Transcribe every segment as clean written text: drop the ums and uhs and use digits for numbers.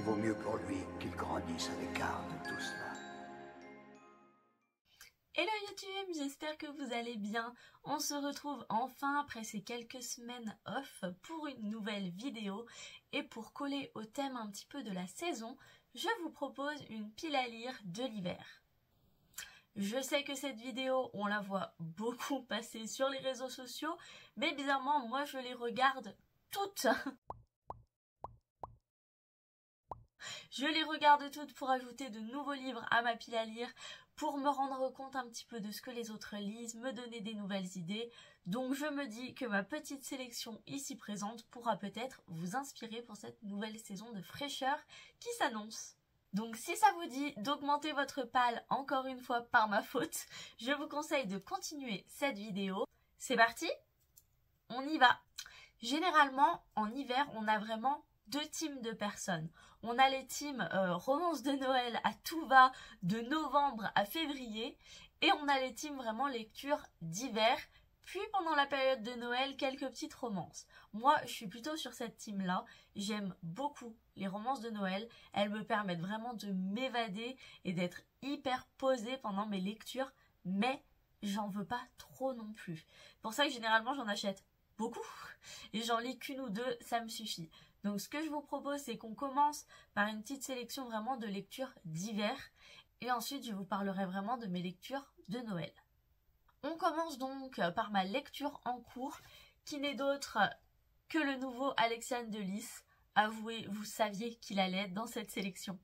Il vaut mieux pour lui qu'il grandisse à l'écart de tout cela. Hello YouTube, j'espère que vous allez bien. On se retrouve enfin après ces quelques semaines off pour une nouvelle vidéo. Et pour coller au thème un petit peu de la saison, je vous propose une pile à lire de l'hiver. Je sais que cette vidéo, on la voit beaucoup passer sur les réseaux sociaux, mais bizarrement, moi je les regarde toutes. Je les regarde toutes pour ajouter de nouveaux livres à ma pile à lire, pour me rendre compte un petit peu de ce que les autres lisent, me donner des nouvelles idées. Donc je me dis que ma petite sélection ici présente pourra peut-être vous inspirer pour cette nouvelle saison de fraîcheur qui s'annonce. Donc si ça vous dit d'augmenter votre palle encore une fois par ma faute, je vous conseille de continuer cette vidéo. C'est parti, on y va. Généralement, en hiver, on a vraiment deux teams de personnes. On a les teams romances de Noël à tout va de novembre à février et on a les teams vraiment lecture d'hiver. Puis pendant la période de Noël, quelques petites romances. Moi, je suis plutôt sur cette team-là. J'aime beaucoup les romances de Noël. Elles me permettent vraiment de m'évader et d'être hyper posée pendant mes lectures. Mais j'en veux pas trop non plus. Pour ça que généralement, j'en achète beaucoup. Et j'en lis qu'une ou deux, ça me suffit. Donc ce que je vous propose, c'est qu'on commence par une petite sélection vraiment de lectures d'hiver. Et ensuite, je vous parlerai vraiment de mes lectures de Noël. On commence donc par ma lecture en cours, qui n'est d'autre que le nouveau Alexiane de Lys. Avouez, vous saviez qu'il allait être dans cette sélection.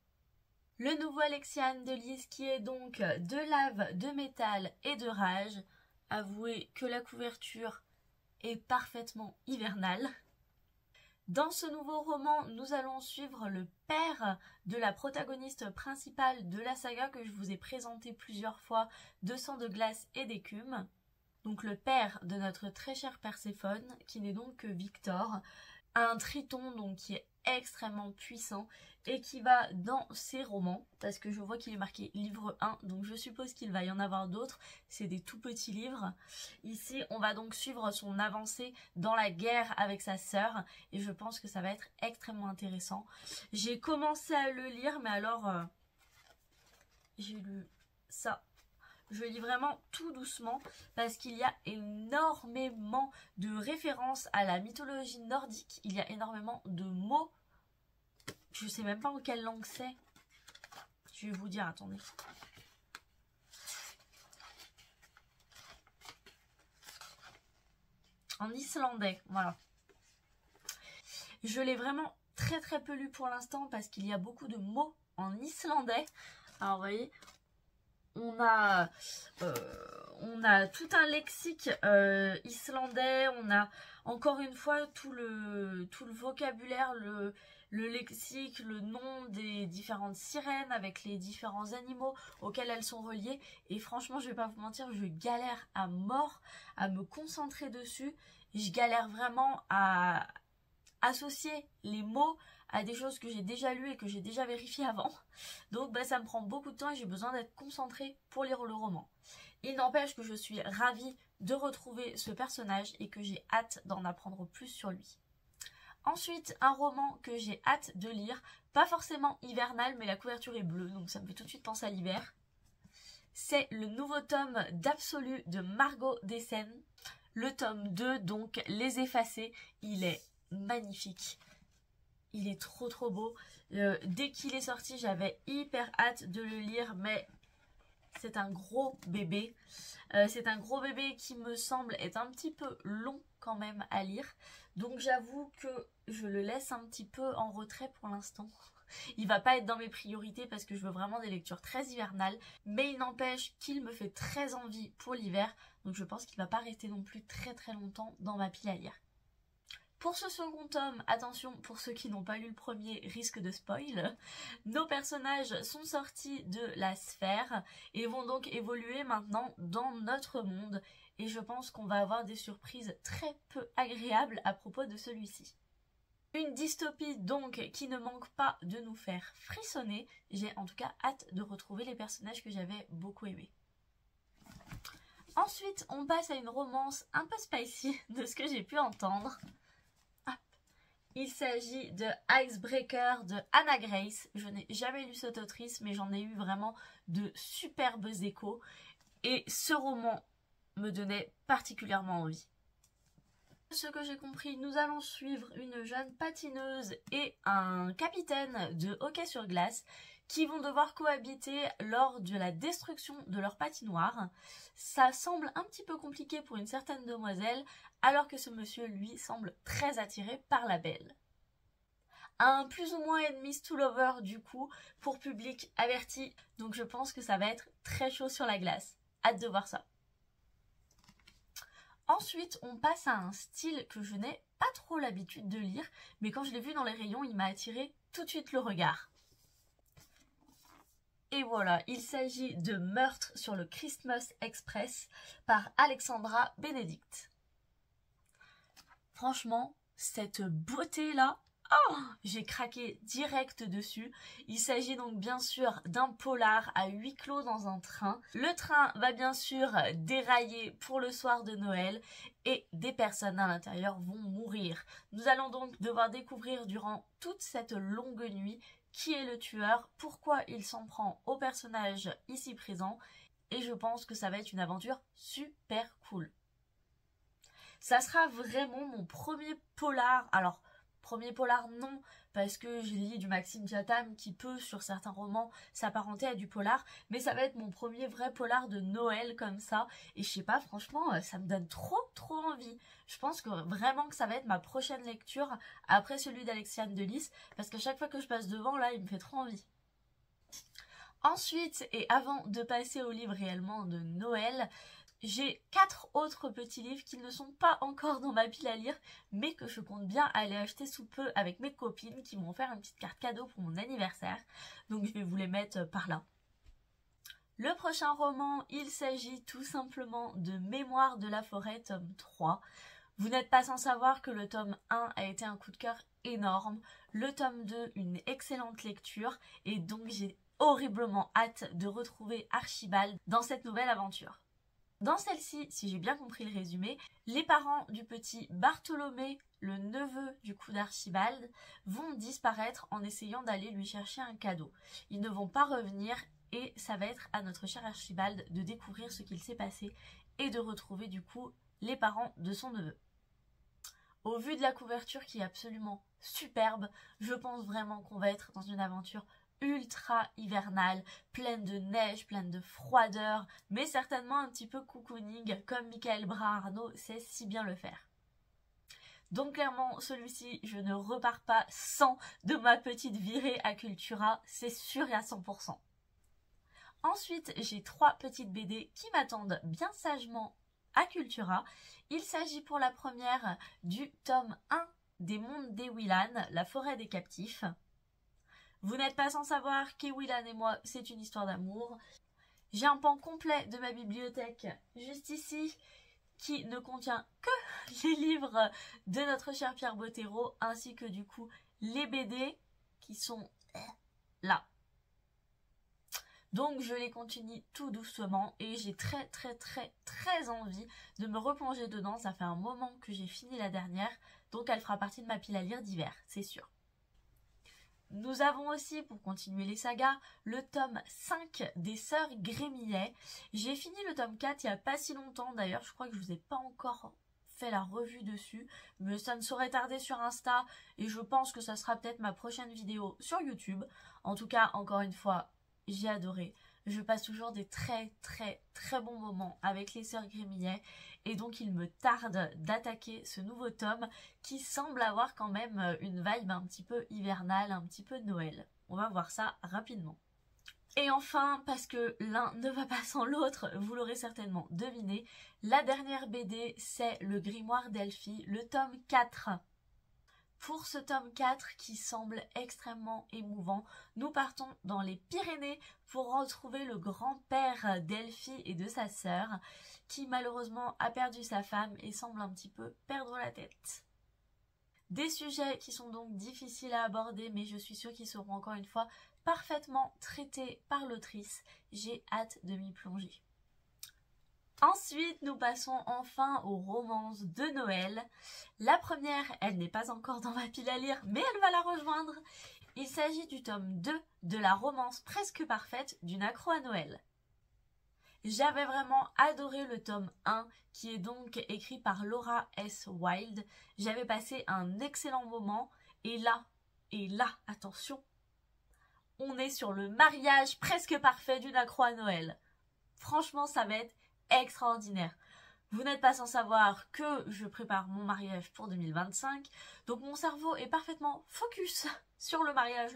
Le nouveau Alexiane de Lys qui est donc de lave, de métal et de rage. Avouez que la couverture est parfaitement hivernale. Dans ce nouveau roman, nous allons suivre le père de la protagoniste principale de la saga que je vous ai présenté plusieurs fois, de Sang de glace et d'écume. Donc le père de notre très chère Perséphone, qui n'est donc que Victor, un triton donc qui est extrêmement puissant et qui va dans ses romans, parce que je vois qu'il est marqué livre 1, donc je suppose qu'il va y en avoir d'autres, c'est des tout petits livres. Ici, on va donc suivre son avancée dans la guerre avec sa sœur, et je pense que ça va être extrêmement intéressant. J'ai commencé à le lire, mais alors, j'ai lu ça. Je lis vraiment tout doucement parce qu'il y a énormément de références à la mythologie nordique. Il y a énormément de mots. Je sais même pas en quelle langue c'est. Je vais vous dire, attendez. En islandais, voilà. Je l'ai vraiment très peu lu pour l'instant parce qu'il y a beaucoup de mots en islandais. Alors vous voyez, on a tout un lexique islandais, on a encore une fois tout le vocabulaire, le lexique, le nom des différentes sirènes avec les différents animaux auxquels elles sont reliées. Et franchement, je vais pas vous mentir, je galère à mort à me concentrer dessus. Je galère vraiment à associer les mots à des choses que j'ai déjà lues et que j'ai déjà vérifiées avant. Donc ça me prend beaucoup de temps et j'ai besoin d'être concentrée pour lire le roman. Il n'empêche que je suis ravie de retrouver ce personnage et que j'ai hâte d'en apprendre plus sur lui. Ensuite, un roman que j'ai hâte de lire, pas forcément hivernal, mais la couverture est bleue, donc ça me fait tout de suite penser à l'hiver. C'est le nouveau tome d'Absolu de Margot Dessen. Le tome 2, donc Les Effacés, il est magnifique. Il est trop beau. Dès qu'il est sorti, j'avais hyper hâte de le lire, mais c'est un gros bébé. C'est un gros bébé qui me semble être un petit peu long quand même à lire. Donc j'avoue que je le laisse un petit peu en retrait pour l'instant. Il va pas être dans mes priorités parce que je veux vraiment des lectures très hivernales. Mais il n'empêche qu'il me fait très envie pour l'hiver. Donc je pense qu'il va pas rester non plus très longtemps dans ma pile à lire. Pour ce second tome, attention, pour ceux qui n'ont pas lu le premier, risque de spoil, nos personnages sont sortis de la sphère et vont donc évoluer maintenant dans notre monde. Et je pense qu'on va avoir des surprises très peu agréables à propos de celui-ci. Une dystopie donc qui ne manque pas de nous faire frissonner. J'ai en tout cas hâte de retrouver les personnages que j'avais beaucoup aimés. Ensuite, on passe à une romance un peu spicy de ce que j'ai pu entendre. Il s'agit de Icebreaker de Anna Grace. Je n'ai jamais lu cette autrice, mais j'en ai eu vraiment de superbes échos. Et ce roman me donnait particulièrement envie. Ce que j'ai compris, nous allons suivre une jeune patineuse et un capitaine de hockey sur glace qui vont devoir cohabiter lors de la destruction de leur patinoire. Ça semble un petit peu compliqué pour une certaine demoiselle, alors que ce monsieur, lui, semble très attiré par la belle. Un plus ou moins enemies to lover du coup, pour public averti, donc je pense que ça va être très chaud sur la glace. Hâte de voir ça. Ensuite, on passe à un style que je n'ai pas trop l'habitude de lire, mais quand je l'ai vu dans les rayons, il m'a attiré tout de suite le regard. Et voilà, il s'agit de Meurtre sur le Christmas Express par Alexandra Benedict. Franchement, cette beauté-là, oh, j'ai craqué direct dessus. Il s'agit donc bien sûr d'un polar à huis clos dans un train. Le train va bien sûr dérailler pour le soir de Noël et des personnes à l'intérieur vont mourir. Nous allons donc devoir découvrir durant toute cette longue nuit qui est le tueur, pourquoi il s'en prend au personnage ici présent, et je pense que ça va être une aventure super cool. Ça sera vraiment mon premier polar. Alors, premier polar non, parce que je lis du Maxime Chatham qui peut, sur certains romans, s'apparenter à du polar, mais ça va être mon premier vrai polar de Noël comme ça, et je sais pas, franchement, ça me donne trop envie. Je pense que vraiment que ça va être ma prochaine lecture, après celui d'Alexiane Delis, parce qu'à chaque fois que je passe devant, là, il me fait trop envie. Ensuite, et avant de passer au livre réellement de Noël, j'ai 4 autres petits livres qui ne sont pas encore dans ma pile à lire, mais que je compte bien aller acheter sous peu avec mes copines qui m'ont offert une petite carte cadeau pour mon anniversaire. Donc je vais vous les mettre par là. Le prochain roman, il s'agit tout simplement de Mémoires de la forêt, tome 3. Vous n'êtes pas sans savoir que le tome 1 a été un coup de cœur énorme, le tome 2 une excellente lecture, et donc j'ai horriblement hâte de retrouver Archibald dans cette nouvelle aventure. Dans celle-ci, si j'ai bien compris le résumé, les parents du petit Bartholomé, le neveu du coup d'Archibald, vont disparaître en essayant d'aller lui chercher un cadeau. Ils ne vont pas revenir et ça va être à notre cher Archibald de découvrir ce qu'il s'est passé et de retrouver du coup les parents de son neveu. Au vu de la couverture qui est absolument superbe, je pense vraiment qu'on va être dans une aventure ultra hivernale, pleine de neige, pleine de froideur, mais certainement un petit peu cocooning, comme Michael Bras-Arnaud sait si bien le faire. Donc clairement, celui-ci, je ne repars pas sans de ma petite virée à Cultura, c'est sûr et à 100%. Ensuite, j'ai 3 petites BD qui m'attendent bien sagement à Cultura. Il s'agit pour la première du tome 1 des Mondes d'Ewilan, La forêt des captifs. Vous n'êtes pas sans savoir qu'Ewilan et moi, c'est une histoire d'amour. J'ai un pan complet de ma bibliothèque juste ici qui ne contient que les livres de notre cher Pierre Bottero ainsi que du coup les BD qui sont là. Donc je les continue tout doucement et j'ai très envie de me replonger dedans. Ça fait un moment que j'ai fini la dernière, donc elle fera partie de ma pile à lire d'hiver, c'est sûr. Nous avons aussi, pour continuer les sagas, le tome 5 des Sœurs Grémillet. J'ai fini le tome 4 il n'y a pas si longtemps, d'ailleurs je crois que je vous ai pas encore fait la revue dessus, mais ça ne saurait tarder sur Insta et je pense que ça sera peut-être ma prochaine vidéo sur YouTube. En tout cas, encore une fois, j'ai adoré. Je passe toujours des très bons moments avec les Sœurs Grémillet et donc il me tarde d'attaquer ce nouveau tome qui semble avoir quand même une vibe un petit peu hivernale, un petit peu Noël. On va voir ça rapidement. Et enfin, parce que l'un ne va pas sans l'autre, vous l'aurez certainement deviné, la dernière BD c'est le Grimoire d'Elphie, le tome 4. Pour ce tome 4 qui semble extrêmement émouvant, nous partons dans les Pyrénées pour retrouver le grand-père d'Elphie et de sa sœur qui malheureusement a perdu sa femme et semble un petit peu perdre la tête. Des sujets qui sont donc difficiles à aborder mais je suis sûre qu'ils seront encore une fois parfaitement traités par l'autrice. J'ai hâte de m'y plonger. Ensuite, nous passons enfin aux romances de Noël. La première, elle n'est pas encore dans ma pile à lire, mais elle va la rejoindre. Il s'agit du tome 2 de la romance presque parfaite d'une accro à Noël. J'avais vraiment adoré le tome 1, qui est donc écrit par Laura S. Wilde. J'avais passé un excellent moment, et là, attention, on est sur le mariage presque parfait d'une accro à Noël. Franchement, ça va être extraordinaire. Vous n'êtes pas sans savoir que je prépare mon mariage pour 2025, donc mon cerveau est parfaitement focus sur le mariage.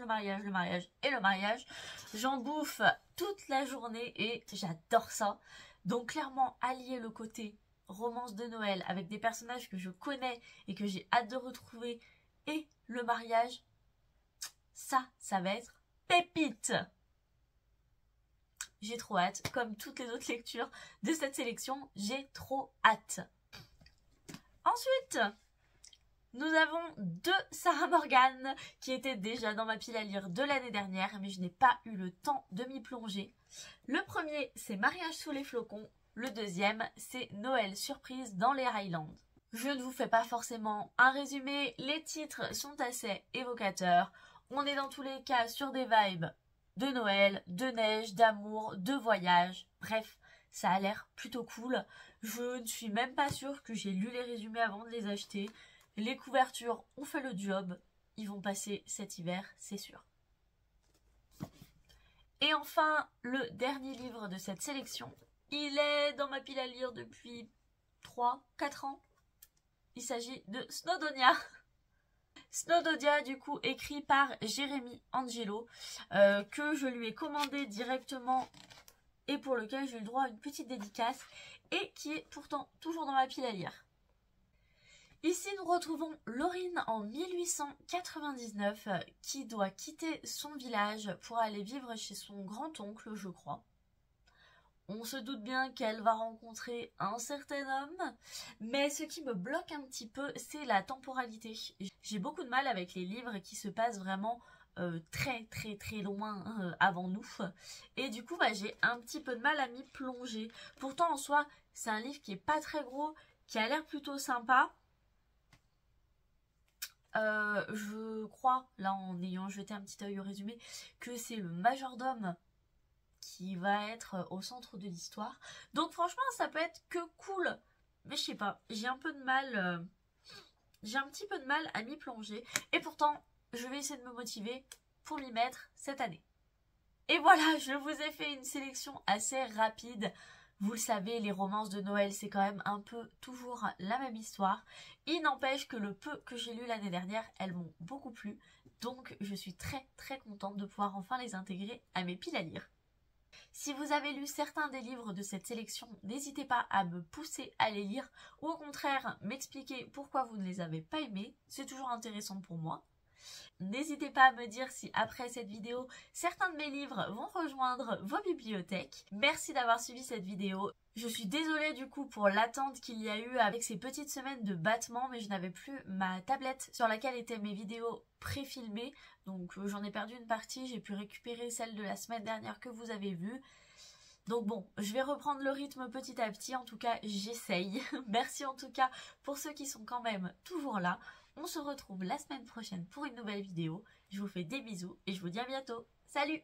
J'en bouffe toute la journée et j'adore ça. Donc clairement, allier le côté romance de Noël avec des personnages que je connais et que j'ai hâte de retrouver et le mariage, ça va être pépite. J'ai trop hâte, comme toutes les autres lectures de cette sélection, j'ai trop hâte. Ensuite, nous avons 2 Sarah Morgan qui étaient déjà dans ma pile à lire de l'année dernière, mais je n'ai pas eu le temps de m'y plonger. Le premier, c'est Mariage sous les flocons. Le deuxième, c'est Noël surprise dans les Highlands. Je ne vous fais pas forcément un résumé, les titres sont assez évocateurs. On est dans tous les cas sur des vibes de Noël, de neige, d'amour, de voyage. Bref, ça a l'air plutôt cool. Je ne suis même pas sûre que j'ai lu les résumés avant de les acheter. Les couvertures ont fait le job. Ils vont passer cet hiver, c'est sûr. Et enfin, le dernier livre de cette sélection. Il est dans ma pile à lire depuis 3-4 ans. Il s'agit de Snowdonia. Snowdonia, du coup, écrit par Jérémy Angelo, que je lui ai commandé directement et pour lequel j'ai eu le droit à une petite dédicace et qui est pourtant toujours dans ma pile à lire. Ici, nous retrouvons Laurine en 1899 qui doit quitter son village pour aller vivre chez son grand-oncle, je crois. On se doute bien qu'elle va rencontrer un certain homme, mais ce qui me bloque un petit peu, c'est la temporalité. J'ai beaucoup de mal avec les livres qui se passent vraiment très loin avant nous. Et du coup, j'ai un petit peu de mal à m'y plonger. Pourtant, en soi, c'est un livre qui est pas très gros, qui a l'air plutôt sympa. Je crois, là en ayant jeté un petit œil au résumé, que c'est le majordome qui va être au centre de l'histoire. Donc franchement, ça peut être que cool. Mais je sais pas, j'ai un peu de mal... j'ai un petit peu de mal à m'y plonger. Et pourtant, je vais essayer de me motiver pour m'y mettre cette année. Et voilà, je vous ai fait une sélection assez rapide. Vous le savez, les romances de Noël, c'est quand même un peu toujours la même histoire. Il n'empêche que le peu que j'ai lu l'année dernière, elles m'ont beaucoup plu. Donc je suis très contente de pouvoir enfin les intégrer à mes piles à lire. Si vous avez lu certains des livres de cette sélection, n'hésitez pas à me pousser à les lire ou au contraire m'expliquer pourquoi vous ne les avez pas aimés, c'est toujours intéressant pour moi. N'hésitez pas à me dire si après cette vidéo, certains de mes livres vont rejoindre vos bibliothèques. Merci d'avoir suivi cette vidéo. Je suis désolée du coup pour l'attente qu'il y a eu avec ces petites semaines de battement, mais je n'avais plus ma tablette sur laquelle étaient mes vidéos pré-filmées. Donc j'en ai perdu une partie, j'ai pu récupérer celle de la semaine dernière que vous avez vue. Donc bon, je vais reprendre le rythme petit à petit, en tout cas j'essaye. Merci en tout cas pour ceux qui sont quand même toujours là. On se retrouve la semaine prochaine pour une nouvelle vidéo. Je vous fais des bisous et je vous dis à bientôt. Salut!